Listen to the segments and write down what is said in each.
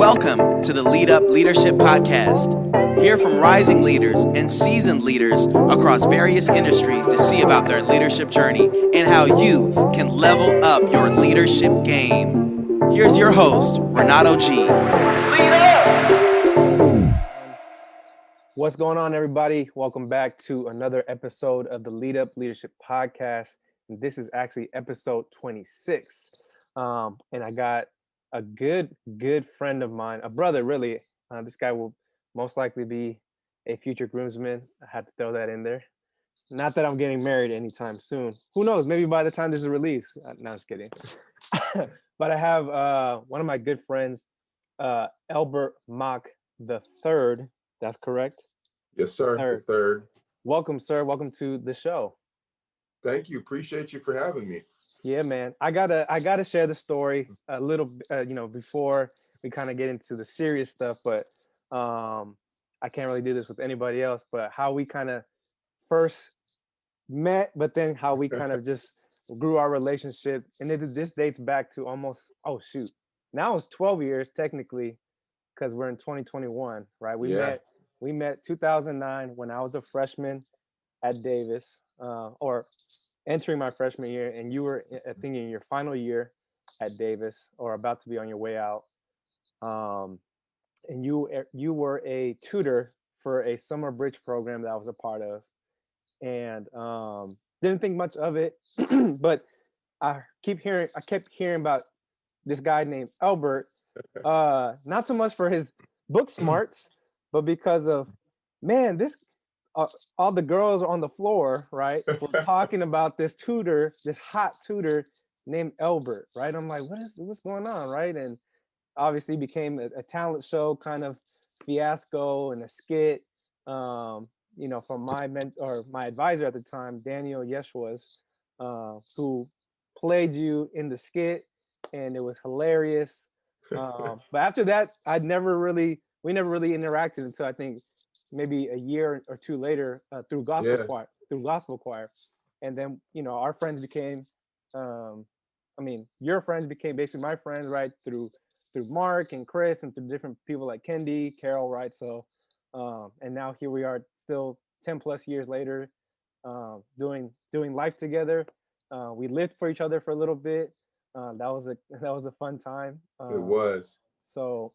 Welcome to the Lead Up Leadership Podcast. Hear from rising leaders and seasoned leaders across various industries to see about their leadership journey and how you can level up your leadership game. Here's your host, Renato G. Lead up! What's going on, everybody? Welcome back to another episode of the Lead Up Leadership Podcast. And this is actually episode 26. And I got a good friend of mine, a brother, really. This guy will most likely be a future groomsman. I had to throw that in there. Not that I'm getting married anytime soon. Who knows? Maybe by the time this is released. No, I'm just kidding. But I have one of my good friends, Elbert Mock the third. That's correct? Yes, sir. The third. Welcome, sir. Welcome to the show. Thank you. Appreciate you for having me. Yeah, man. I gotta share the story a little, before we kind of get into the serious stuff. But I can't really do this with anybody else. But how we kind of first met, but then how we kind of just grew our relationship, and this dates back to almost now it's 12 years technically, because we're in 2021, right? We met 2009 when I was a freshman at Davis, or entering my freshman year, and you were, I think, in your final year at Davis, or about to be on your way out. And you were a tutor for a summer bridge program that I was a part of, and didn't think much of it, but I kept hearing about this guy named Elbert, not so much for his book smarts, but because of, man, this all the girls on the floor, right, we're talking about this hot tutor named Elbert, right? I'm like, what's going on, right? And obviously became a talent show kind of fiasco and a skit, from my advisor at the time, Daniel Yeshwas, who played you in the skit, and it was hilarious. But after that, we never really interacted until I think maybe a year or two later, through gospel choir. And then, our friends became, your friends became basically my friends, right? Through Mark and Chris, and through different people like Kendi, Carol, right? So, and now here we are, still 10 plus years later, doing life together. We lived for each other for a little bit. That was a fun time. It was. So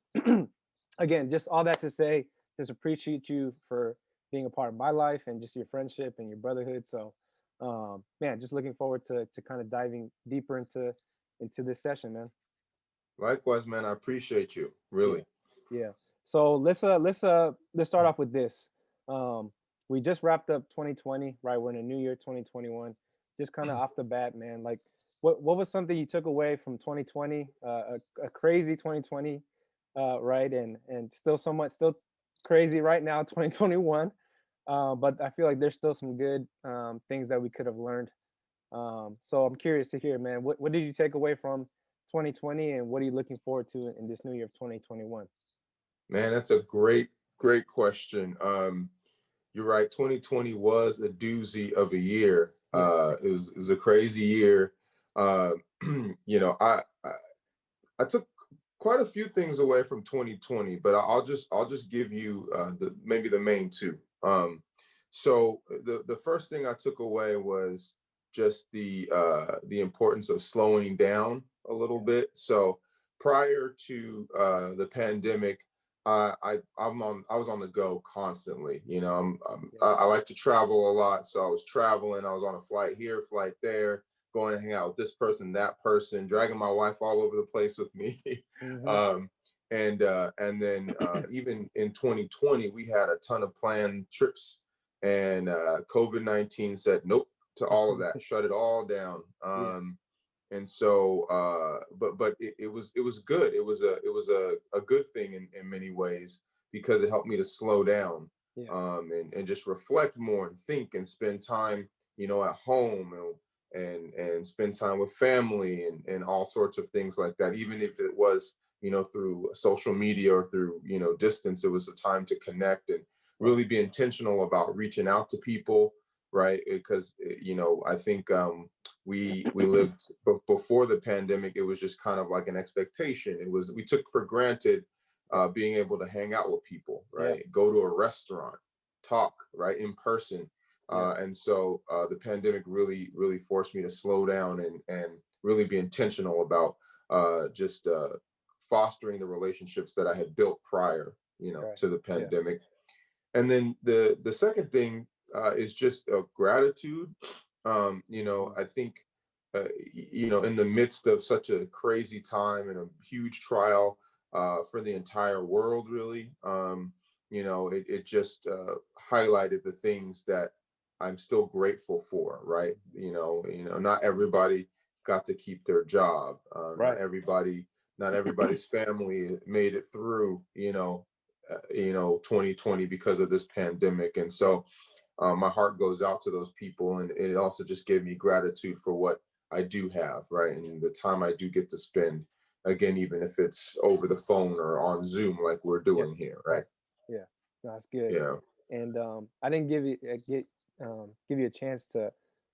again, just all that to say, just appreciate you for being a part of my life and just your friendship and your brotherhood. So, man, just looking forward to kind of diving deeper into this session, man. Likewise, man. I appreciate you. Really. Yeah. So let's start off with this. We just wrapped up 2020, right? We're in a new year, 2021. Just kind of off the bat, man. Like, what was something you took away from 2020? A crazy 2020, right? And still crazy right now, 2021. But I feel like there's still some good things that we could have learned. So I'm curious to hear, man, what did you take away from 2020, and what are you looking forward to in this new year of 2021? Man, that's a great question. You're right. 2020 was a doozy of a year. It was a crazy year. I took quite a few things away from 2020, but I'll just give you maybe the main two. So the first thing I took away was just the importance of slowing down a little bit. So prior to the pandemic, I was on the go constantly. I like to travel a lot, so I was traveling. I was on a flight here, flight there, going to hang out with this person, that person, dragging my wife all over the place with me. Mm-hmm. And then even in 2020, we had a ton of planned trips, and COVID-19 said nope to all of that, shut it all down. And so, but it was good. It was a good thing in many ways, because it helped me to slow down, and just reflect more and think and spend time, at home, and spend time with family and all sorts of things like that. Even if it was, through social media or through, distance, it was a time to connect and really be intentional about reaching out to people, right? Because, I think we lived before the pandemic, it was just kind of like an expectation. We took for granted being able to hang out with people, right? Go to a restaurant, talk, right, in person. And so the pandemic really forced me to slow down and really be intentional about just fostering the relationships that I had built prior, to the pandemic. And then the second thing is just gratitude. I think, in the midst of such a crazy time and a huge trial for the entire world, really, it just highlighted the things that I'm still grateful for, right? Not everybody got to keep their job. Not everybody's family made it through, 2020 because of this pandemic. And so my heart goes out to those people, and it also just gave me gratitude for what I do have, right? And the time I do get to spend, again, even if it's over the phone or on Zoom, like we're doing here, right? Yeah, no, that's good. Yeah. And I didn't give you a chance to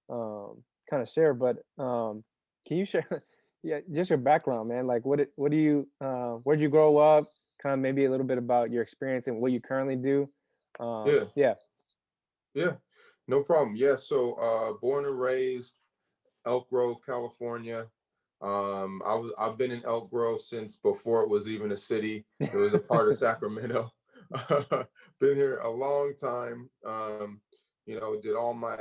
kind of share, but can you share, yeah, just your background, man? Like, what do you where'd you grow up? Kind of maybe a little bit about your experience and what you currently do. Yeah. Yeah. Yeah. No problem. Yeah. So born and raised Elk Grove, California. I've been in Elk Grove since before it was even a city. It was a part of Sacramento. Been here a long time. Did all my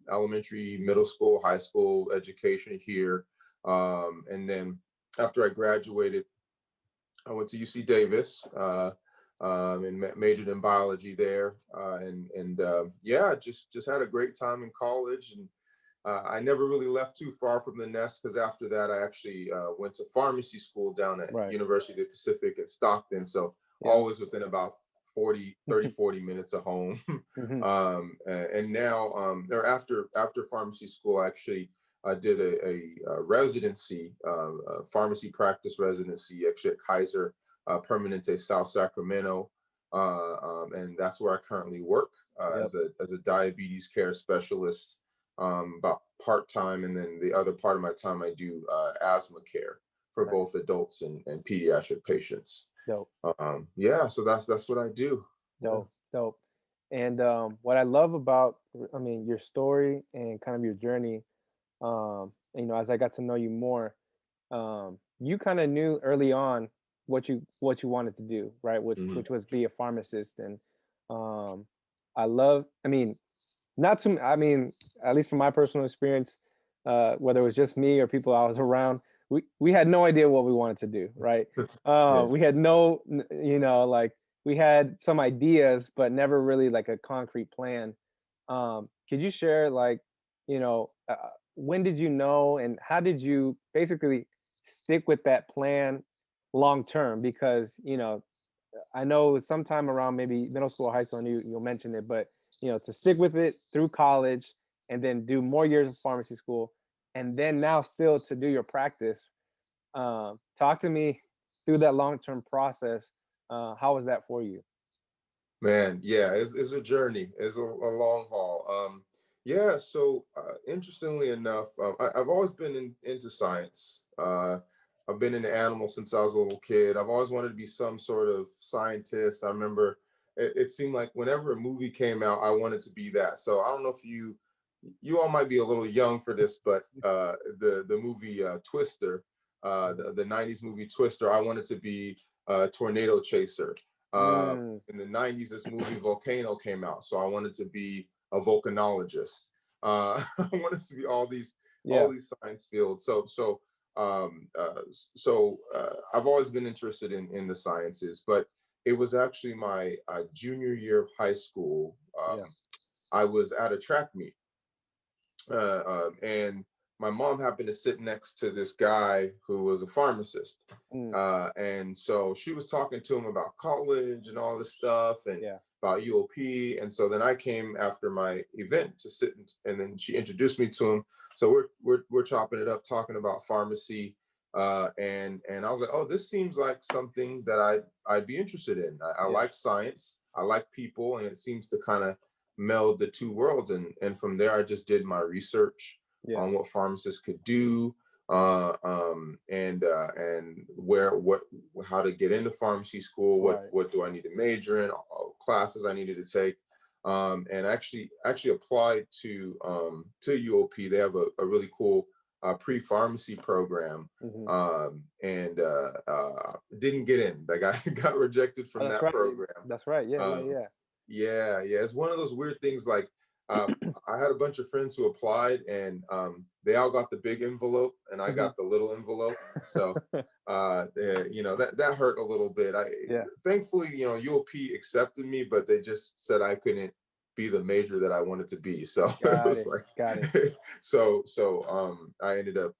elementary, middle school, high school education here. And then after I graduated, I went to UC Davis and majored in biology there. Just had a great time in college. And I never really left too far from the nest, because after that, I actually went to pharmacy school down at Right. University of the Pacific in Stockton. So always within about 40 minutes of home. And now, or after pharmacy school, I actually did a residency, pharmacy practice residency, actually at Kaiser Permanente, South Sacramento. And that's where I currently work as a diabetes care specialist, about part-time. And then the other part of my time, I do asthma care for both adults and pediatric patients. Dope. So that's what I do. Dope. And what I love about, your story and kind of your journey, as I got to know you more, you kind of knew early on what you wanted to do, right? Which was be a pharmacist. And I love, not to, at least from my personal experience, whether it was just me or people I was around, we had no idea what we wanted to do, right? We had no, like, we had some ideas, but never really like a concrete plan. Could you share, like, when did you know, and how did you basically stick with that plan long term? Because I know sometime around maybe middle school or high school, and you'll mention it, but to stick with it through college and then do more years of pharmacy school, and then now still to do your practice. Talk to me through that long-term process. How was that for you? Man, yeah, it's a journey. It's a long haul. So interestingly enough, I've always been into science. I've been into animals since I was a little kid. I've always wanted to be some sort of scientist. I remember it seemed like whenever a movie came out, I wanted to be that. So I don't know if you all might be a little young for this, but the movie Twister, the 90s movie Twister, I wanted to be a tornado chaser. In the 90s, this movie Volcano came out, so I wanted to be a volcanologist. I wanted to be all these science fields. So I've always been interested in the sciences, but it was actually my junior year of high school. I was at a track meet, and my mom happened to sit next to this guy who was a pharmacist. And so she was talking to him about college and all this stuff, and about UOP. And so then I came after my event to sit, and then she introduced me to him. So we're chopping it up, talking about pharmacy. And I was like, oh, this seems like something that I'd be interested in. I like science, I like people, and it seems to kind of meld the two worlds. And from there, I just did my research on what pharmacists could do, and how to get into pharmacy school, what do I need to major in, classes I needed to take, and actually applied to UOP. They have a really cool pre-pharmacy program, and didn't get in. I got rejected from that program. That's right. Yeah. It's one of those weird things. Like, I had a bunch of friends who applied, and they all got the big envelope, and I got the little envelope. So, that hurt a little bit. Thankfully, UOP accepted me, but they just said I couldn't be the major that I wanted to be. So it was got it. So I ended up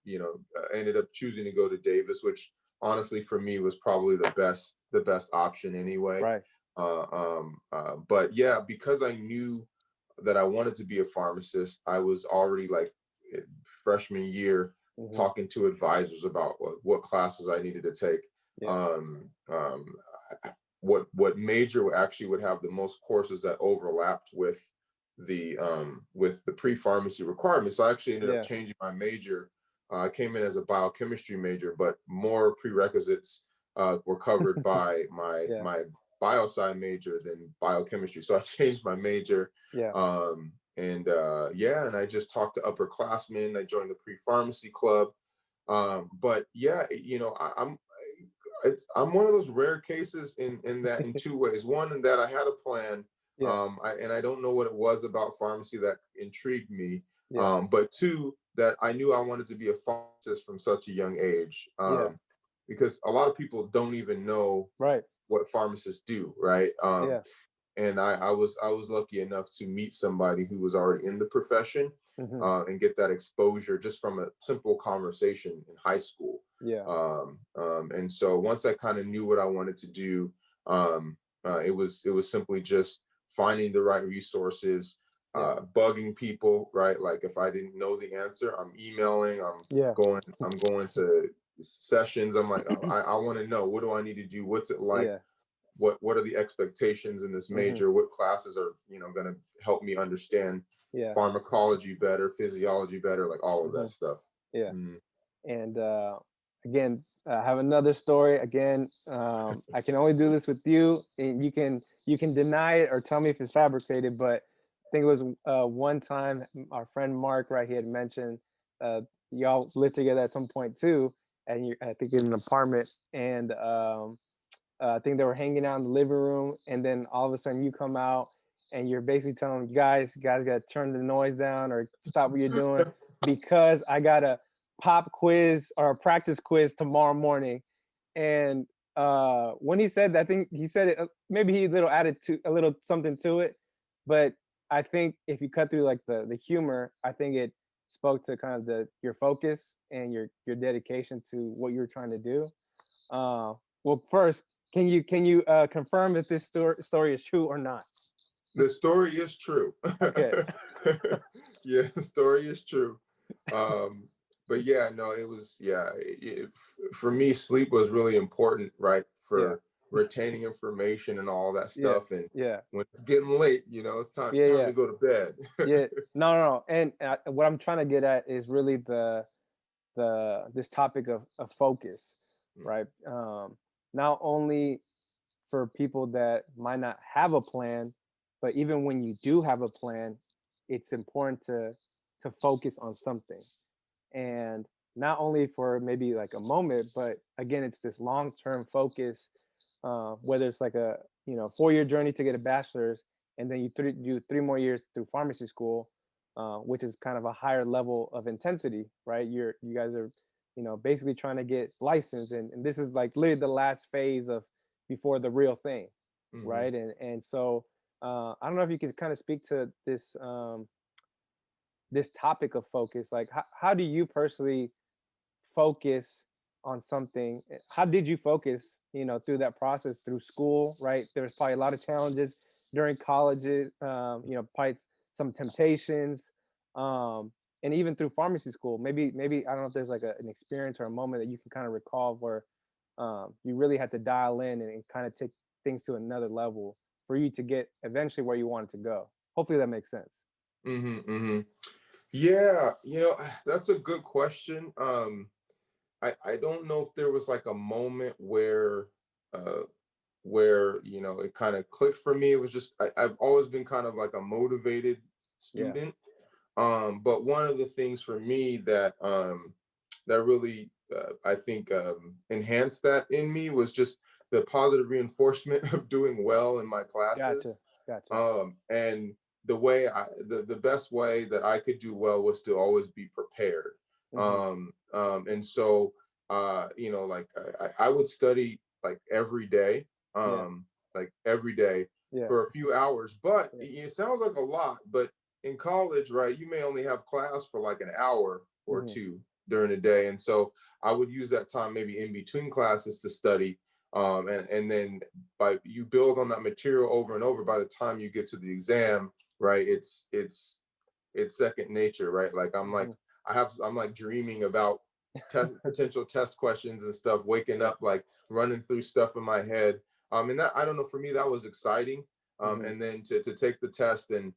choosing to go to Davis, which honestly for me was probably the best option anyway. Right. But yeah, because I knew that I wanted to be a pharmacist, I was already like freshman year talking to advisors about what classes I needed to take. What major actually would have the most courses that overlapped with the pre-pharmacy requirements. So I actually ended up changing my major. I came in as a biochemistry major, but more prerequisites were covered by my biosci major than biochemistry. So I changed my major. And I just talked to upperclassmen. I joined the pre-pharmacy club. But yeah, I'm one of those rare cases in two ways. One, in that I had a plan, and I don't know what it was about pharmacy that intrigued me. But two, that I knew I wanted to be a pharmacist from such a young age. Because a lot of people don't even know what pharmacists do, right? And I was lucky enough to meet somebody who was already in the profession, and get that exposure just from a simple conversation in high school. And so once I kind of knew what I wanted to do, it was simply just finding the right resources, bugging people, right? Like if I didn't know the answer, I'm emailing, I'm going to sessions. I'm like, I want to know, what do I need to do? What's it like? What are the expectations in this major? What classes are going to help me understand pharmacology better, physiology better, like all of that stuff. And again, I have another story. Again, I can only do this with you, and you can deny it or tell me if it's fabricated. But I think it was one time our friend Mark, right, he had mentioned y'all lived together at some point too, and I think in an apartment, and I think they were hanging out in the living room, and then all of a sudden you come out and you're basically telling them, guys got to turn the noise down or stop what you're doing because I got a pop quiz or a practice quiz tomorrow morning. And when he said that, I think he said it, maybe he added a little something to it, but I think if you cut through like the humor, I think it spoke to kind of your focus and your dedication to what you're trying to do. Well, first, can you confirm if this story is true or not? The story is true. Okay. Yeah, the story is true. But yeah, no, it was, for me, sleep was really important, right? For retaining information and all that stuff. And when it's getting late, it's time to go to bed. No. And what I'm trying to get at is really this topic of focus, right? Not only for people that might not have a plan, but even when you do have a plan, it's important to focus on something. And not only for maybe like a moment, but again, it's this long-term focus, whether it's like a 4-year journey to get a bachelor's, and then you do 3 more years through pharmacy school, which is kind of a higher level of intensity, right? You guys are basically trying to get licensed, and this is like literally the last phase of before the real thing, right? And so I don't know if you could kind of speak to this this topic of focus. Like how do you personally focus on something? How did you focus through that process, through school, right? There's probably a lot of challenges during colleges, probably some temptations, and even through pharmacy school. Maybe I don't know if there's like an experience or a moment that you can kind of recall where you really had to dial in and kind of take things to another level for you to get eventually where you wanted to go. Hopefully that makes sense. Yeah, that's a good question. I don't know if there was like a moment uh where it kind of clicked for me. It was just I've always been kind of like a motivated Yeah. student. But one of the things for me that really I think enhanced that in me was just the positive reinforcement of doing well in my Gotcha. classes. Gotcha. And the best way that I could do well was to always be prepared. Hmm. And so like I would study Yeah. like every day Yeah. for a few hours, but Yeah. it sounds like a lot, but in college, right, you may only have class for like an hour or Hmm. two during the day. And so I would use that time maybe in between classes to study. And then by you build on that material over and over, by the time you get to the exam, right, it's second nature, right? Like Hmm. I'm like dreaming about potential test questions and stuff, waking Yeah. up like running through stuff in my head. And that, I don't know, for me that was exciting. Hmm. And then to take the test and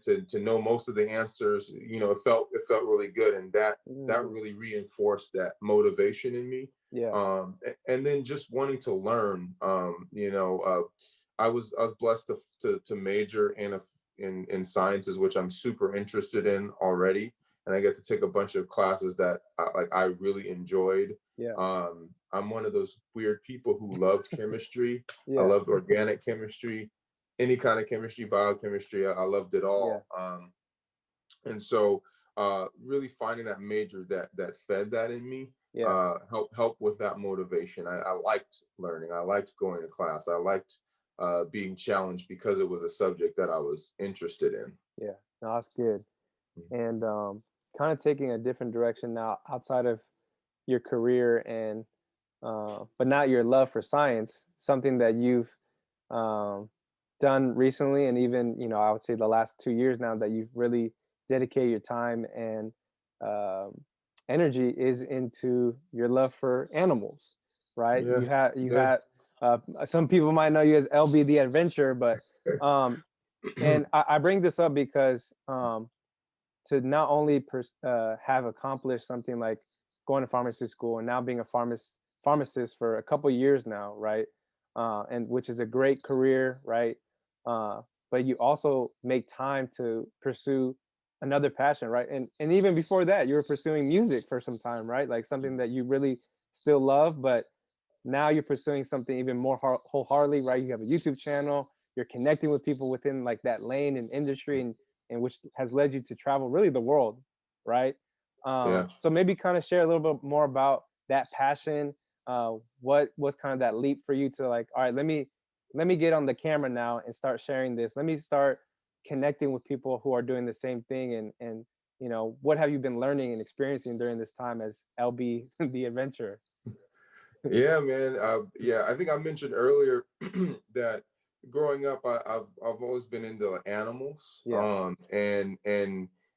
to know most of the answers, it felt really good, and that Hmm. really reinforced that motivation in me. Yeah. And then just wanting to learn. I was blessed to major in sciences, which I'm super interested in already, and I get to take a bunch of classes that I really enjoyed. Yeah. I'm one of those weird people who loved chemistry. I Yeah. loved organic chemistry, any kind of chemistry, biochemistry. I loved it Yeah. all. And so really finding that major that fed that in me Yeah. help with that motivation. I liked learning. I liked going to class. I liked being challenged because it was a subject that I was interested in. Yeah. No, that's good. Mhm. And kind of taking a different direction now outside of your career and but not your love for science, something that you've um, done recently, and even I would say the last 2 years now that you've really dedicated your time and um, energy is into your love for animals, right? Yeah, You yeah. had some people might know you as LB the Adventurer, but um, and I bring this up because to not only have accomplished something like going to pharmacy school and now being a pharmacist for a couple years now, right? And which is a great career, right? Uh, but you also make time to pursue another passion, right? And even before that, you were pursuing music for some time, right? Like something that you really still love, but now you're pursuing something even more wholeheartedly, right? You have a YouTube channel, you're connecting with people within like that lane and industry, and which has led you to travel really the world, right? Yeah. So maybe kind of share a little bit more about that passion. What was kind of that leap for you to like, all right, let me get on the camera now and start sharing this. Let me start connecting with people who are doing the same thing, and what have you been learning and experiencing during this time as LB the adventurer? Yeah, man. Yeah, I think I mentioned earlier that growing up, I've always been into animals, Yeah. and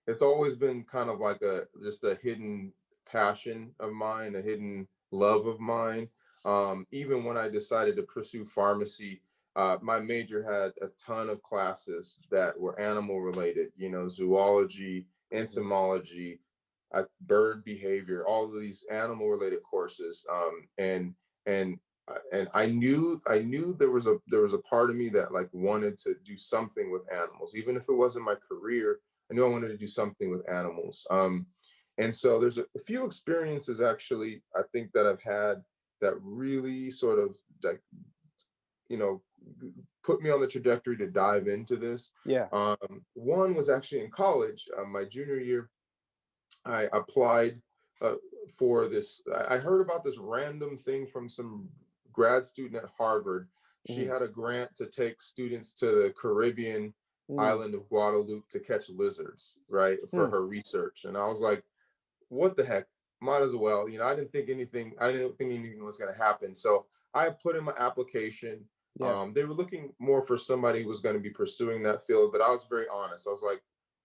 it's always been kind of like a just a hidden passion of mine, a hidden love of mine. Even when I decided to pursue pharmacy, my major had a ton of classes that were animal related. Zoology, Hmm. entomology, bird behavior, all of these animal related courses. And and I knew there was a part of me that like wanted to do something with animals, even if it wasn't my career. I knew I wanted to do something with animals. And so there's a few experiences actually I think that I've had that really sort of like you know put me on the trajectory to dive into this. Yeah. One was actually in college, my junior year. I applied uh, for this. I heard about this random thing from some grad student at Harvard. She Hmm. had a grant to take students to the Caribbean Mm. island of Guadeloupe to catch lizards, right, for Mm. her research. And I was like, what the heck? Might as well. I didn't think anything was going to happen. So I put in my application. Yeah. They were looking more for somebody who was going to be pursuing that field, but I was very honest. I was like,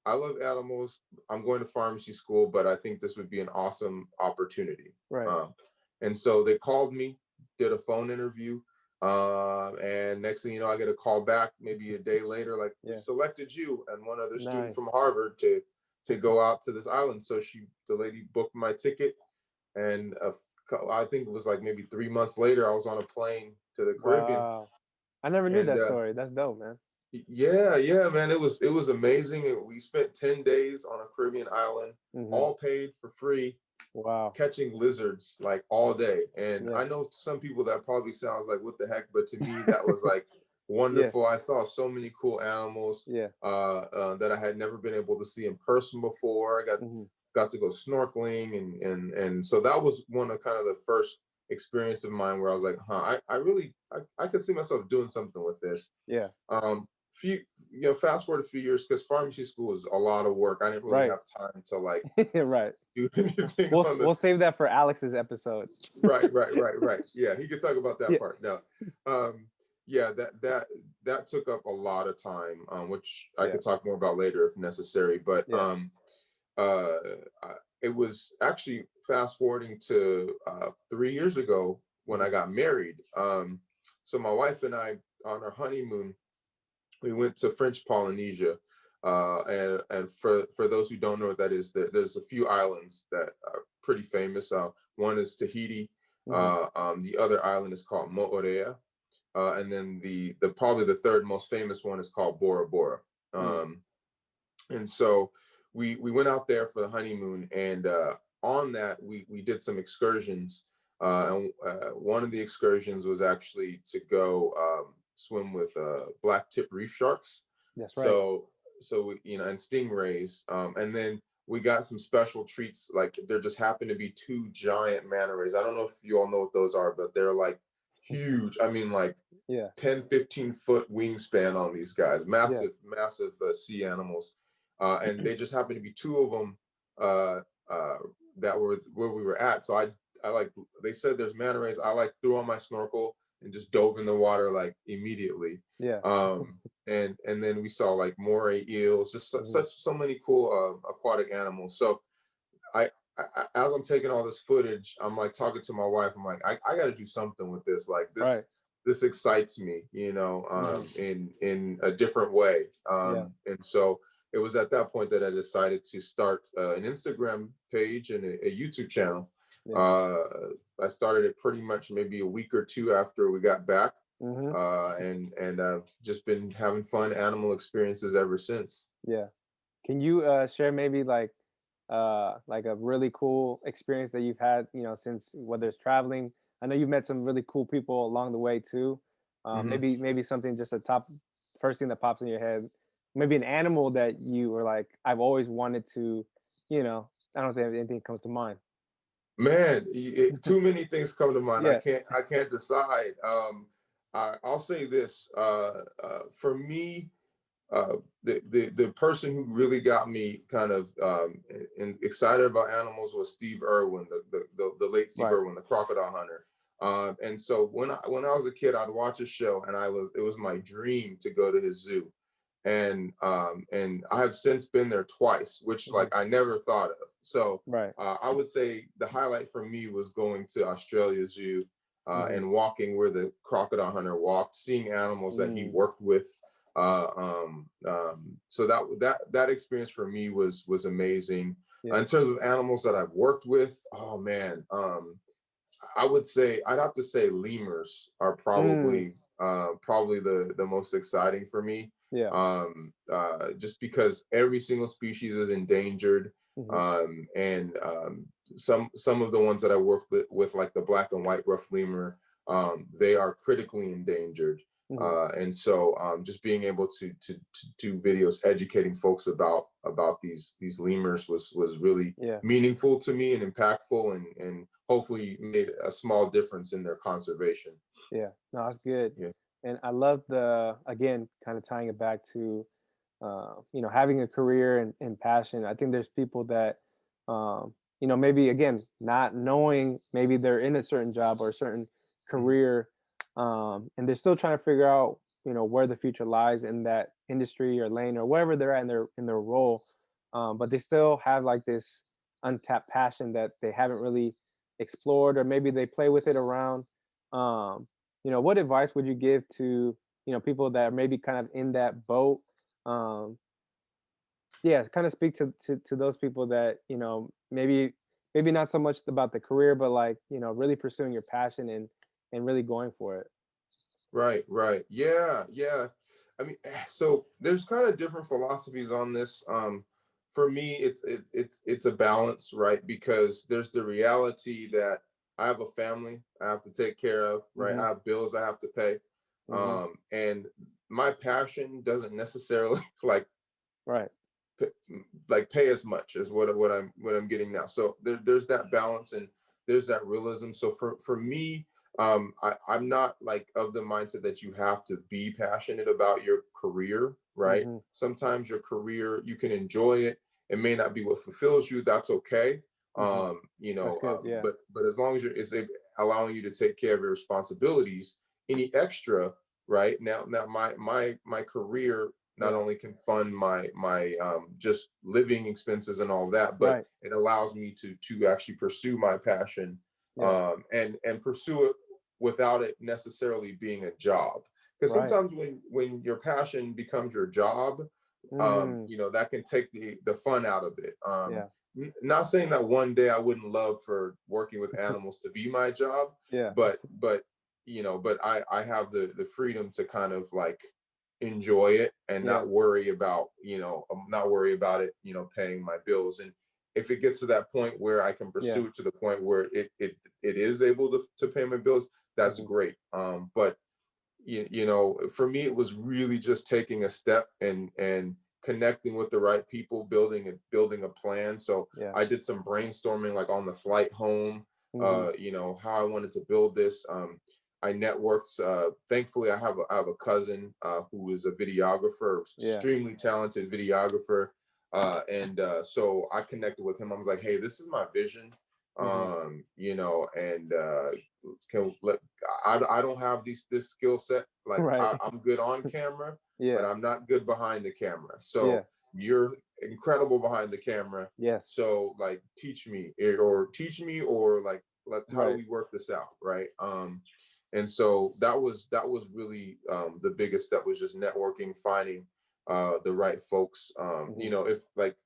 I love animals. I'm going to pharmacy school, but I think this would be an awesome opportunity. Right. Um, and so they called me, did a phone interview. And next thing you know, I get a call back maybe a day later, like, we Yeah. selected you and one other student Nice. from Harvard to go out to this island. So the lady booked my ticket, and I think it was like maybe 3 months later, I was on a plane to the Caribbean, Wow. I never knew and that story. That's dope, man. yeah, man, it was amazing. And we spent 10 days on a Caribbean island, Hmm. all paid for free, Wow. catching lizards like all day. And Yeah. I know to some people that probably sounds like what the heck, but to me that was like Yeah. wonderful. I saw so many cool animals Yeah. that I had never been able to see in person before. I Hmm. got to go snorkeling, and so that was one of kind of the first experience of mine where I was like, I really I could see myself doing something with this. Yeah. Um, few fast forward a few years, because pharmacy school is a lot of work. I didn't really Right. have time to like Right. do anything We'll on the we'll save that for Alex's episode. right. Yeah, he could talk about that Yeah. part. No, um, yeah, that took up a lot of time, which I Yeah. could talk more about later if necessary. But Yeah. uh, it was actually fast forwarding to 3 years ago when I Mhm. got married. So my wife and I, on our honeymoon, we went to French Polynesia. And for those who don't know what that is, there's a few islands that are pretty famous. One is Tahiti. Mhm. The other island is called Moorea. And then the probably the third most famous one is called Bora Bora. Mm. And so we went out there for the honeymoon, and on that we did some excursions. And one of the excursions was actually to go swim with black tip reef sharks. That's right. So and stingrays. And then we got some special treats. Like there just happened to be two giant manta rays. I don't know if you all know what those are, but they're like huge. I mean, like Yeah. 10-15 foot wingspan on these guys. Yeah. Massive sea animals. And they just happened to be two of them uh, uh, that were where we were at. So I like, they said there's manta rays. I like threw on my snorkel and just dove in the water like immediately. Yeah. And then we saw like moray eels, just Mhm. so many cool aquatic animals. So as I'm taking all this footage, I'm like talking to my wife. I'm like, I got to do something with this. Like Right. this excites me, Mhm. in a different way. Yeah. And so it was at that point that I decided to start an Instagram page and a YouTube channel. Yeah. Uh, I started it pretty much maybe a week or two after we got back, Mhm. and I've just been having fun animal experiences ever since. Yeah. Can you share maybe like a really cool experience that you've had, since whether it's traveling? I know you've met some really cool people along the way too. Mhm. Maybe something just a top first thing that pops in your head. Maybe an animal that you were like, I've always wanted to, you know, I don't think anything comes to mind. Man, too many things come to mind. I Yeah. can't decide. I'll say this. For me, the person who really got me kind of excited about animals was Steve Irwin, the late Steve Right. Irwin, the crocodile hunter. And so when I was a kid, I'd watch his show, and it was my dream to go to his zoo. And I have since been there twice, which Hmm. like I never thought of. So Right. I would say the highlight for me was going to Australia Zoo, Hmm. and walking where the crocodile hunter walked, seeing animals that he Mm. worked with. So that experience for me was amazing. Yeah. In terms of animals that I've worked with, oh man, I'd have to say lemurs are Mm. probably the most exciting for me. Yeah. Just because every single species is endangered, Hmm. and some of the ones that I worked with, like the black and white rough lemur, they are critically endangered. Hmm. And so just being able to do videos educating folks about these lemurs was really Yeah. meaningful to me and impactful, and hopefully made a small difference in their conservation. Yeah. No, that's good. Yeah. And I love again, kind of tying it back to, having a career and passion. I think there's people that, maybe again, not knowing maybe they're in a certain job or a certain Mhm. career, and they're still trying to figure out, where the future lies in that industry or lane or wherever they're at in their role. But they still have like this untapped passion that they haven't really explored, or maybe they play with it around. Um, what advice would you give to, people that are maybe kind of in that boat? um yeah, kind of speak to those people that, maybe maybe not so much about the career, but like, really pursuing your passion and really going for it. Right, right. Yeah, yeah. I mean, so there's kind of different philosophies on this. For me, it's a balance, right? Because there's the reality that I have a family I have to take care of, right? Hmm. I have bills I have to pay. Hmm. And my passion doesn't necessarily like Right. pay as much as what I'm getting now. So there's that balance and there's that realism. So for me, I'm not like of the mindset that you have to be passionate about your career, right? Hmm. Sometimes your career, you can enjoy it. It may not be what fulfills you. That's okay. Hmm. That's good. Yeah. But as long as allowing you to take care of your responsibilities, any extra, right? Now my career not Yeah. only can fund my just living expenses and all that, but Right. it allows me to actually pursue my passion, Yeah. and pursue it without it necessarily being a job. Because Right. sometimes when your passion becomes your job, Mm. that can take the fun out of it. Yeah. Not saying that one day I wouldn't love for working with animals to be my job, Yeah. but but I have the freedom to kind of like enjoy it and Yeah. not worry about it, paying my bills. And if it gets to that point where I can Yeah. pursue it to the point where it is able to pay my bills, that's Hmm. great. But for me, it was really just taking a step and connecting with the right people, building a plan. So Yeah. I did some brainstorming like on the flight home, Hmm. how I wanted to build this. I networked. Thankfully, I have a cousin who is a videographer, Yeah. extremely talented videographer, and so I connected with him. I was like, "Hey, this is my vision, Hmm. and can let I don't have this skill set. Like Right. I'm good on camera, but Yeah. I'm not good behind the camera. Yeah. So you're incredible behind the camera. Yes. So like teach me or like how do Right. we work this out, right? And so that was really the biggest step was just networking, finding the right folks. Hmm. If like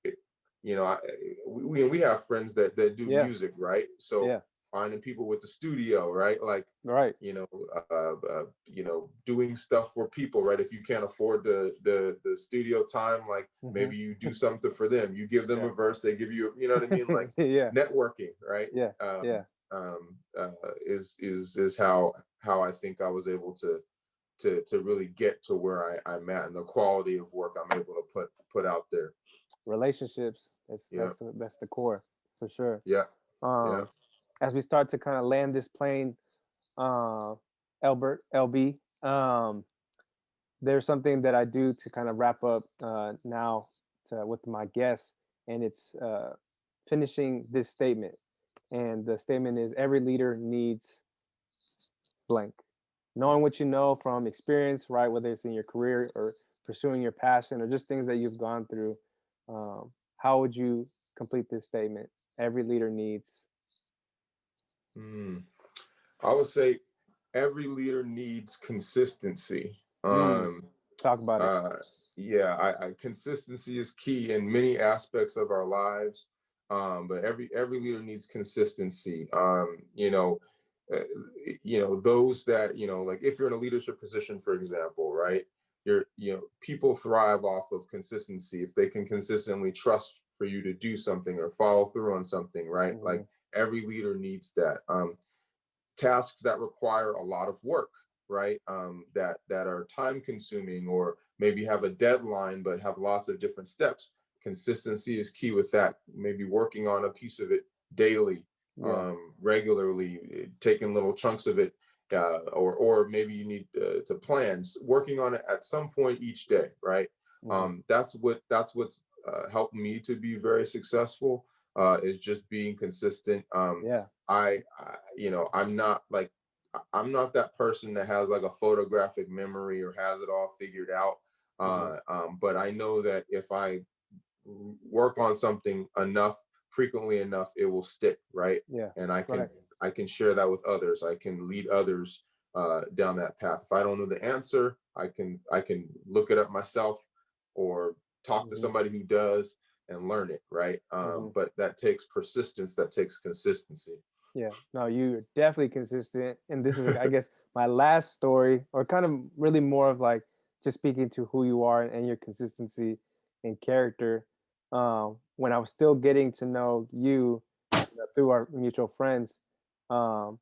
we have friends that do Yeah. music, right? So Yeah. finding people with the studio, right? Like, Right. doing stuff for people, right? If you can't afford the studio time, like Hmm. maybe you do something for them. You give them Yeah. a verse, they give you, you know what I mean? Like Yeah. networking, right? Yeah. Um, Yeah. um, is how I think I was able to really get to where I'm at and the quality of work I'm able to put out there. Relationships. That's Yeah, that's the, that's the core for sure. yeah, yeah. Um, as we start to kind of land this plane, uh, Elbert LB, there's something that I do to kind of wrap up now with my guests, and it's finishing this statement. And the statement is: every leader needs blank. Knowing what you know from experience, right? Whether it's in your career or pursuing your passion or just things that you've gone through, how would you complete this statement? Every leader needs. Mm. I would say every leader needs consistency. Mm, talk about it. Uh, yeah, consistency is key in many aspects of our lives. But every leader needs consistency. Uh, those that like if you're in a leadership position, for example, right? People thrive off of consistency. If they can consistently trust for you to do something or follow through on something, right? Hmm. Like every leader needs that. Tasks that require a lot of work, right? That are time consuming or maybe have a deadline but have lots of different steps. Consistency is key with that. Maybe working on a piece of it daily, Yeah. regularly, taking little chunks of it, or maybe you need to plan working on it at some point each day, right? Hmm. That's what's helped me to be very successful, is just being consistent. Yeah. I'm not like I'm not that person that has like a photographic memory or has it all figured out. Hmm. But I know that if I work on something enough, frequently enough, it will stick, right? Yeah. And I Right. can I can share that with others. I can lead others down that path. If I don't know the answer, I can look it up myself or talk to Hmm. somebody who does. and learn it, right? Mm-hmm. But that takes persistence, that takes consistency. Yeah, no, you're definitely consistent. And this is, I guess, my last story, or kind of really more of like just speaking to who you are and your consistency and character. When I was still getting to know you, through our mutual friends, um,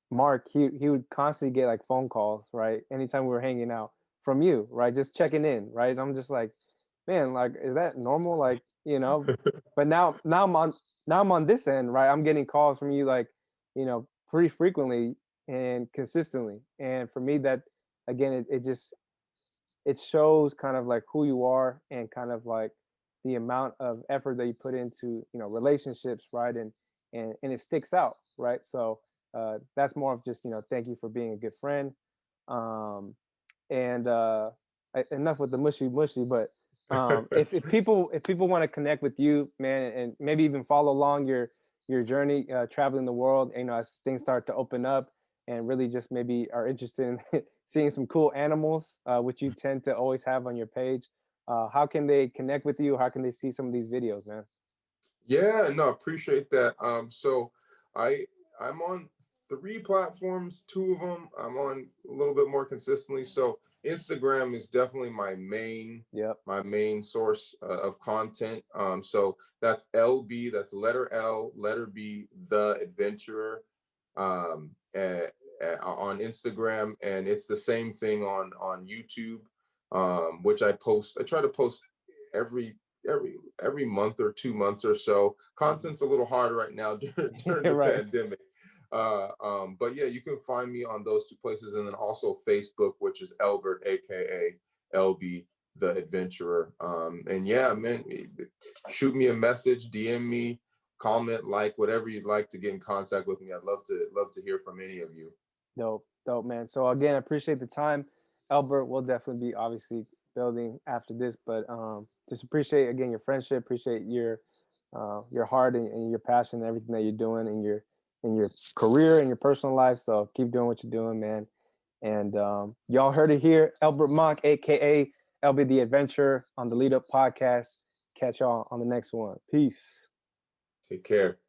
Mark, he would constantly get like phone calls, right? Anytime we were hanging out from you, right? Just checking in, right? I'm just like, man, like, is that normal? Like, but now I'm on this end, right? I'm getting calls from you like, pretty frequently and consistently. And for me, that again, it just it shows kind of like who you are and kind of like the amount of effort that you put into relationships, right? And it sticks out, right? So that's more of just thank you for being a good friend. um and enough with the mushy, but if people want to connect with you, man, and maybe even follow along your journey, traveling the world, as things start to open up, and really just maybe are interested in seeing some cool animals, which you tend to always have on your page, how can they connect with you? How can they see some of these videos, man? Yeah, no, appreciate that. So I I'm on 3 platforms. Two of them I'm on a little bit more consistently. So Instagram is definitely Yep. my main source of content. So that's LB, that's letter L, letter B, the adventurer, on Instagram, and it's the same thing on YouTube, which I try to post every every month or 2 months or so. Content's a little hard right now during the Right. pandemic. But yeah, you can find me on those 2 places, and then also Facebook, which is Elbert, aka LB the Adventurer. And yeah, man, shoot me a message, DM me, comment, like whatever you'd like to get in contact with me. I'd love to hear from any of you. Dope, man. So again, I appreciate the time, Albert. We'll definitely be obviously building after this, but just appreciate again your friendship, appreciate your heart and your passion and everything that you're doing in your career and your personal life. So keep doing what you're doing, man. And y'all heard it here, Elbert Mock, aka LB the Adventure, on the Lead Up Podcast. Catch y'all on the next one. Peace. Take care.